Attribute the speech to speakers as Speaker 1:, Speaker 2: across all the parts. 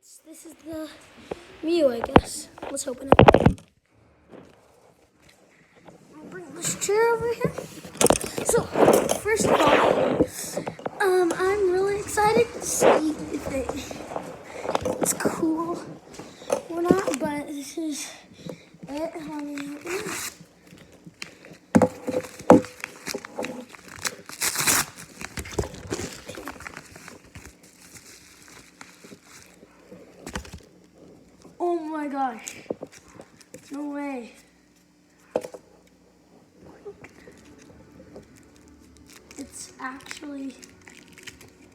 Speaker 1: This is the Mew, I guess. Let's open it. I'll bring this chair over here. So, first of all, I'm really excited to see if it's cool or not, but this is it. Let me open it. Oh my gosh. No way. It's actually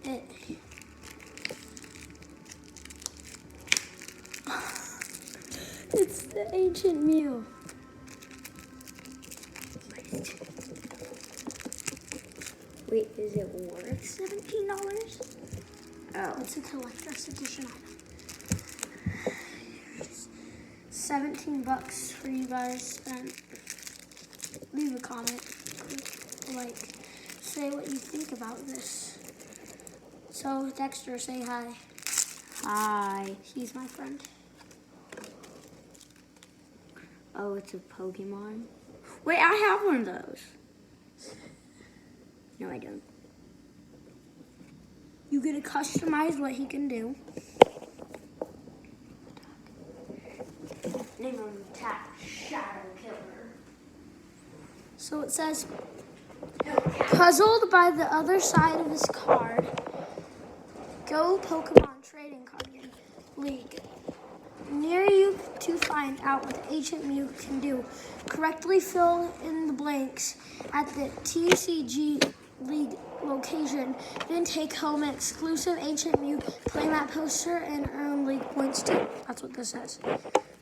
Speaker 1: it. It's the ancient Mew.
Speaker 2: Wait, is it worth
Speaker 1: $17?
Speaker 2: Oh.
Speaker 1: It's a collector's edition item. $17 for you guys, and leave a comment, like, say what you think about this. So Dexter, say hi.
Speaker 2: Hi.
Speaker 1: He's my friend.
Speaker 2: Oh, it's a Pokemon? Wait, I have one of those. No, I don't.
Speaker 1: You get to customize what he can do.
Speaker 2: Name him Tap Shadow Killer.
Speaker 1: So it says, puzzled by the other side of his card, go Pokemon Trading Card League. Near you to find out what the Ancient Mew can do. Correctly fill in the blanks at the TCG League location. Then take home an exclusive Ancient Mew, play that poster, and earn League points too. That's what this says.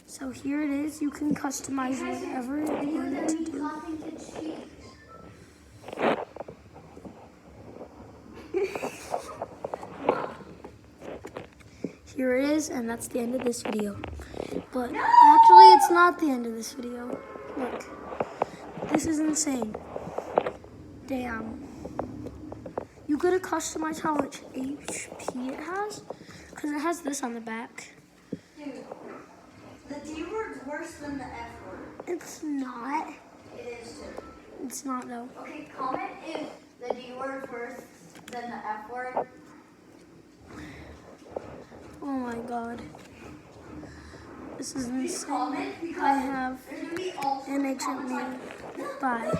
Speaker 1: So here it is. You can customize whatever you want to do. Here it is, and that's the end of this video. But actually, it's not the end of this video. Look, this is insane. Damn. You gotta customize how much HP it has, because it has this on the back.
Speaker 2: Dude, the D word's worse than the F word.
Speaker 1: It's not.
Speaker 2: It is too.
Speaker 1: It's not, though.
Speaker 2: Okay, comment if the D word's worse than the F word.
Speaker 1: Oh my god. This is
Speaker 2: Please
Speaker 1: insane.
Speaker 2: comment because
Speaker 1: I have
Speaker 2: there's gonna be all
Speaker 1: an Ancient Mew. Bye.